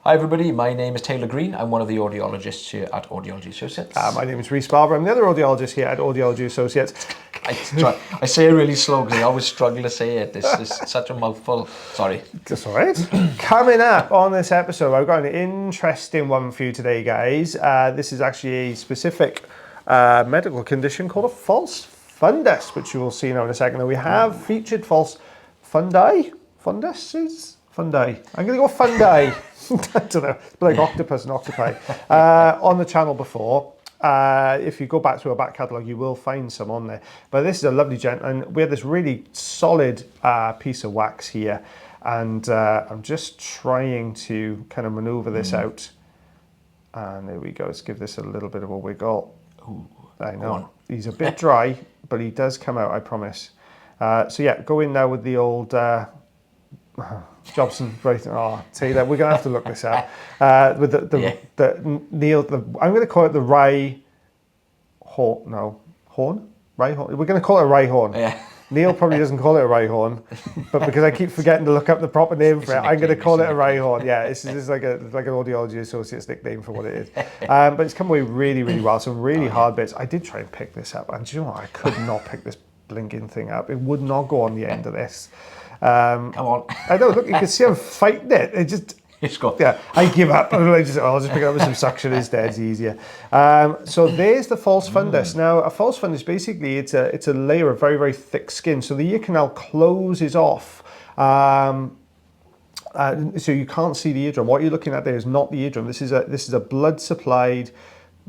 Hi everybody, my name is Taylor Green. I'm one of the audiologists here at Audiology Associates. My name is Rhys Barber. I'm the other audiologist here at Audiology Associates. I say it really slow because I always struggle to say it. This is such a mouthful. Sorry. That's all right. Coming up on this episode, I've got an interesting one for you today, guys. This is actually a specific medical condition called a false fundus, which you will see now in a second. And we have featured false fundi. Funduses? Fundi. I'm going to go fundi. I don't know. It's like octopus and octopi. On the channel before. If you go back to our back catalogue, you will find some on there. But this is a lovely gent, and we have this really solid piece of wax here. And I'm just trying to kind of manoeuvre this out. And there we go. Let's give this a little bit of a wiggle. Ooh, I know. He's a bit dry, but he does come out, I promise. So yeah, go in now with the old... Jobson, right? Oh, Taylor, we're gonna have to look this up. With the Neil, I'm gonna call it the rye horn. No, horn, rye horn. We're gonna call it a rye horn. Yeah. Neil probably doesn't call it a rye horn, but because I keep forgetting to look up the proper name for it, I'm gonna call it a rye horn. Yeah, this is like an Audiology Associates nickname for what it is. But it's come away really, really well. Some really hard bits. I did try and pick this up, and do you know what? I could not pick this blinking thing up. It would not go on the end of this. Come on. I know, look, you can see I'm fighting it. It just, yeah, I give up. I'll just pick it up with some suction instead, it's easier. So there's the false fundus. Now, a false fundus, basically, it's a layer of very, very thick skin. So the ear canal closes off. So you can't see the eardrum. What you're looking at there is not the eardrum. This is a blood-supplied,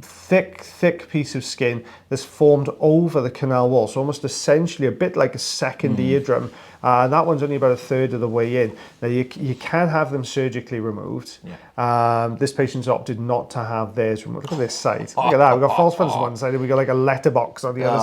thick piece of skin that's formed over the canal wall. So almost essentially a bit like a second eardrum. That one's only about a third of the way in. Now you can have them surgically removed. Yeah. This patient's opted not to have theirs removed. Look at this side. Look at that. We've got false fundus on one side and we've got like a letterbox on the other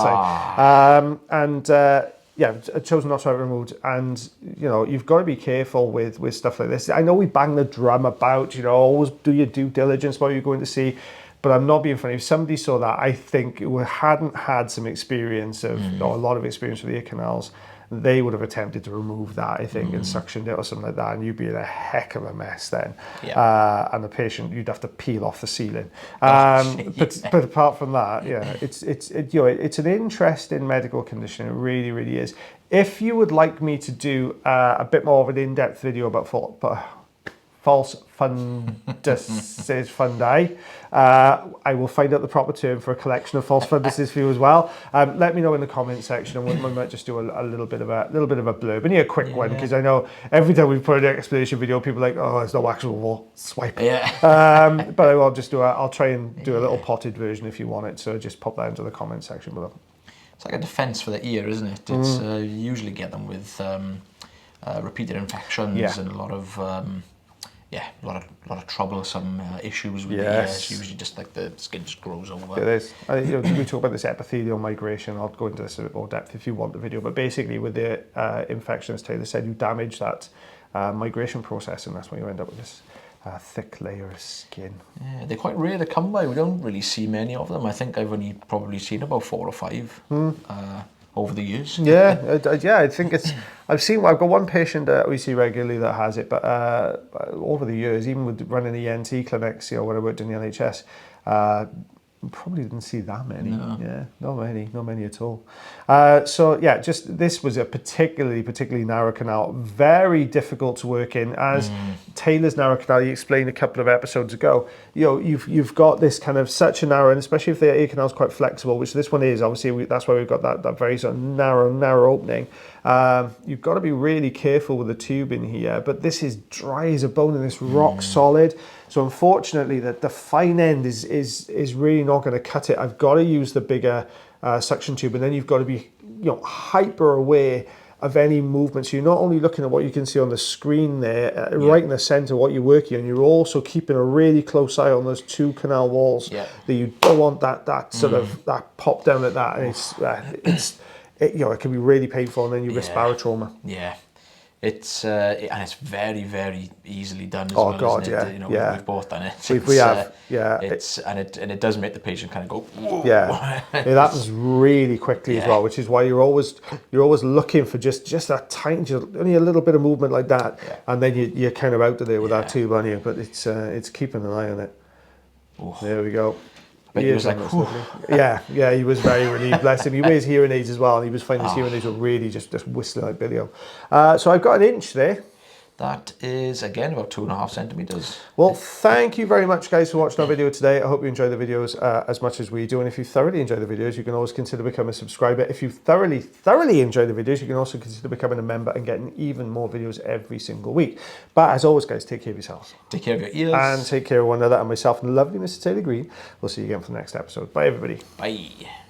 side. Yeah, I chose not to have it removed, and you know, you've got to be careful with stuff like this. I know we bang the drum about, you know, always do your due diligence while you're going to see, but I'm not being funny. If somebody saw that, I think who hadn't had some experience of, or a lot of experience with ear canals, they would have attempted to remove that, I think, and suctioned it or something like that, and you'd be in a heck of a mess then. Yeah. And the patient, you'd have to peel off the ceiling. But apart from that, yeah, it's an interesting medical condition. It really, really is. If you would like me to do a bit more of an in-depth video about false funduses, fundi, I will find out the proper term for a collection of false funduses for you as well. Let me know in the comment section, and we might just do a little bit of a blurb, and a quick one, because I know every time we put an explanation video, people are like, oh, it's no actual swipe. Yeah. But I will just I'll try and do a little potted version if you want it. So just pop that into the comment section below. It's like a defense for the ear, isn't it? It's you usually get them with repeated infections and a lot of a lot of troublesome issues with the ear. It's usually just like the skin just grows over. It is. We talk about this epithelial migration. I'll go into this in a bit more depth if you want the video. But basically, with the infection, as Taylor said, you damage that migration process, and that's when you end up with this thick layer of skin. Yeah, they're quite rare to come by. We don't really see many of them. I think I've only probably seen about 4 or 5. Over the years. I think I've got one patient that we see regularly that has it, but over the years, even with running ENT clinics, you know, when I worked in the NHS, probably didn't see that many. No. Yeah, not many at all. So yeah, just this was a particularly narrow canal, very difficult to work in. As Taylor's narrow canal, you explained a couple of episodes ago, you know, you've got this kind of such a narrow, and especially if the ear canal is quite flexible, which this one is. Obviously, that's why we've got that very sort of narrow opening. You've got to be really careful with the tube in here, but this is dry as a bone and this rock solid. So unfortunately, the fine end is really not going to cut it. I've got to use the bigger suction tube, and then you've got to be, you know, hyper aware of any movement. So you're not only looking at what you can see on the screen there, right in the center, what you're working on, you're also keeping a really close eye on those 2 canal walls that you don't want that sort of that pop down like that. And it can be really painful, and then you risk barrow trauma. Yeah. It's and it's very, very easily done as Oh, well. God, isn't it? yeah, You know, yeah. we've both done it. We have, yeah. And it does make the patient kind of go, whoa. Yeah, it happens really quickly as well, which is why you're always looking for just that tiny, just only a little bit of movement like that, and then you're kind of out of there with that tube on you. But it's keeping an eye on it. Oh. There we go. He was like, yeah, he was very relieved, bless him. He wears hearing aids as well, and he was finding his hearing aids were really just whistling like Billy-O. So I've got an inch there. That is, again, about 2.5 centimeters. Well, thank you very much, guys, for watching our video today. I hope you enjoy the videos as much as we do. And if you thoroughly enjoy the videos, you can always consider becoming a subscriber. If you thoroughly enjoy the videos, you can also consider becoming a member and getting even more videos every single week. But as always, guys, take care of yourselves. Take care of your ears. And take care of one another. And myself and the lovely Mr. Taylor Green. We'll see you again for the next episode. Bye, everybody. Bye.